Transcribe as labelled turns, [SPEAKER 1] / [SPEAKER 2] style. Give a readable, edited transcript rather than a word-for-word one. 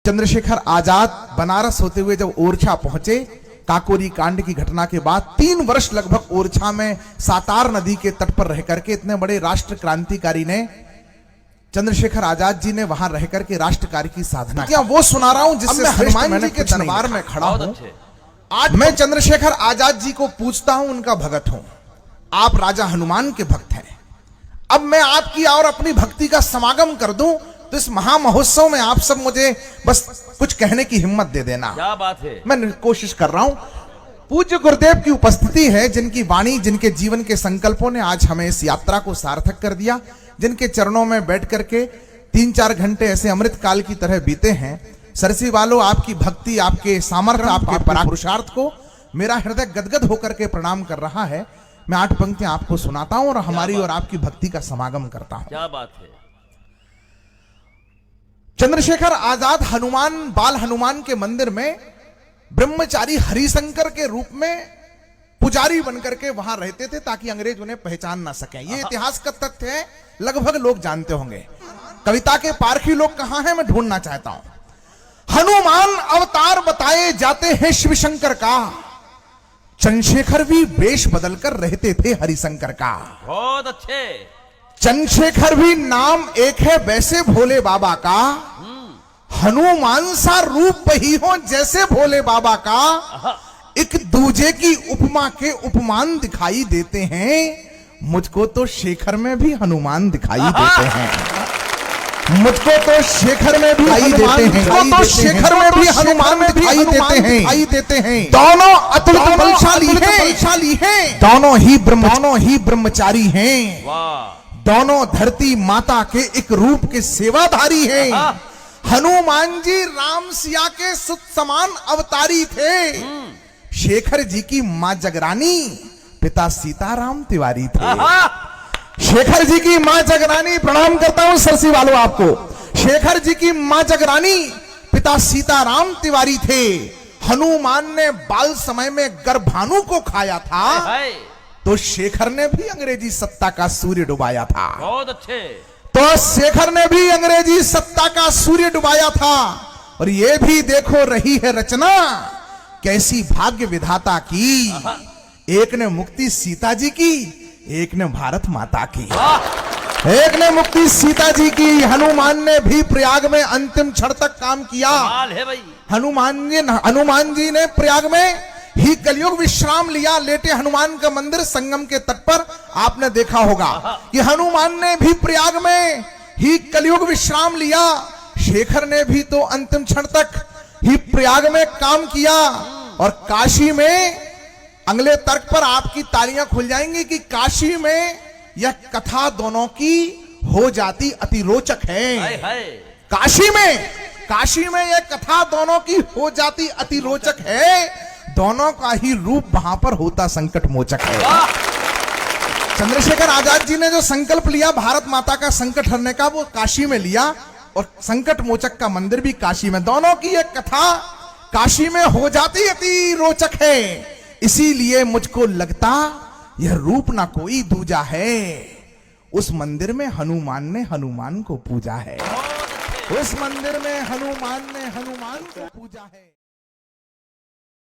[SPEAKER 1] चंद्रशेखर आजाद बनारस होते हुए जब ओरछा पहुंचे, काकोरी कांड की घटना के बाद 3 वर्ष लगभग ओरछा में सातार नदी के तट पर रह करके इतने बड़े राष्ट्र क्रांतिकारी ने चंद्रशेखर आजाद जी ने वहां रह करके राष्ट्र कार्य की साधना की। वो सुना रहा हूं जिससे हनुमान जी के दरबार में खड़ा हूं। आज मैं चंद्रशेखर आजाद जी को पूछता हूं, उनका भगत हूं। आप राजा हनुमान के भक्त हैं। अब मैं आपकी और अपनी भक्ति का समागम कर दूं तो इस महामहोत्सव में आप सब मुझे बस कुछ कहने की हिम्मत दे देना।
[SPEAKER 2] क्या बात है।
[SPEAKER 1] मैं कोशिश कर रहा हूं। पूज्य गुरुदेव की उपस्थिति है, जिनकी वाणी, जिनके जीवन के संकल्पों ने आज हमें इस यात्रा को सार्थक कर दिया, जिनके चरणों में बैठ करके 3-4 घंटे ऐसे अमृत काल की तरह बीते हैं। सरसी वालों, आपकी भक्ति, आपके सामर्थ्य, आपके पुरुषार्थ को मेरा हृदय गदगद होकर के प्रणाम कर रहा है। मैं 8 पंक्तियां आपको सुनाता हूं और हमारी और आपकी भक्ति का समागम करता हूं।
[SPEAKER 2] क्या बात है।
[SPEAKER 1] चंद्रशेखर आजाद हनुमान, बाल हनुमान के मंदिर में ब्रह्मचारी हरिशंकर के रूप में पुजारी बनकर के वहां रहते थे ताकि अंग्रेज उन्हें पहचान ना सकें। यह इतिहास का तथ्य है, लगभग लोग जानते होंगे। कविता के पारखी लोग कहां हैं, मैं ढूंढना चाहता हूं। हनुमान अवतार बताए जाते हैं शिव शंकर का, चंद्रशेखर भी वेश बदलकर रहते थे हरिशंकर का।
[SPEAKER 2] बहुत अच्छे।
[SPEAKER 1] चंद्रशेखर भी नाम एक है वैसे भोले बाबा का, हनुमान सा रूप वही हो जैसे भोले बाबा का। एक दूजे की उपमा के उपमान दिखाई देते हैं, मुझको तो शेखर में भी हनुमान दिखाई देते हैं। मुझको तो शेखर में भी दिखाई देते हैं। मुझको तो शेखर में भी हनुमान दिखाई देते हैं। दोनों अतुलित बलशाली हैं। दोनों ही ब्रह्मचारी हैं।
[SPEAKER 2] वाह।
[SPEAKER 1] दोनों धरती माता के एक रूप के सेवाधारी हैं। हनुमान जी राम सिया के सुत समान अवतारी थे। शेखर जी की मां जगरानी, पिता सीताराम तिवारी थे। शेखर जी की मां जगरानी, प्रणाम करता हूं सरसी वालों आपको। शेखर जी की मां जगरानी, पिता सीताराम तिवारी थे। हनुमान ने बाल समय में गर्भानु को खाया था, तो शेखर ने भी अंग्रेजी सत्ता का सूर्य डुबाया था।
[SPEAKER 2] बहुत अच्छे।
[SPEAKER 1] तो शेखर ने भी अंग्रेजी सत्ता का सूर्य डुबाया था। और ये भी देखो रही है रचना कैसी भाग्य विधाता की। एक ने मुक्ति सीता जी की, एक ने भारत माता की। एक ने मुक्ति सीता जी की। हनुमान ने भी प्रयाग में अंतिम क्षण तक काम किया।
[SPEAKER 2] है भाई।
[SPEAKER 1] हनुमान जी ने प्रयाग में ही कलयुग विश्राम लिया। लेटे हनुमान का मंदिर संगम के तट पर आपने देखा होगा कि हनुमान ने भी प्रयाग में ही कलयुग विश्राम लिया। शेखर ने भी तो अंतिम क्षण तक ही प्रयाग में काम किया। और काशी में अगले तर्क पर आपकी तालियां खुल जाएंगी कि काशी में यह कथा दोनों की हो जाती अति रोचक है। काशी में यह कथा दोनों की हो जाती अति रोचक है। दोनों का ही रूप वहां पर होता संकट मोचक है। चंद्रशेखर आजाद जी ने जो संकल्प लिया भारत माता का संकट हरने का, वो काशी में लिया। और संकट मोचक का मंदिर भी काशी में। दोनों की एक कथा काशी में हो जाती अति रोचक है। इसीलिए मुझको लगता यह रूप ना कोई दूजा है। उस मंदिर में हनुमान ने हनुमान को पूजा है। उस मंदिर में हनुमान ने हनुमान को पूजा है।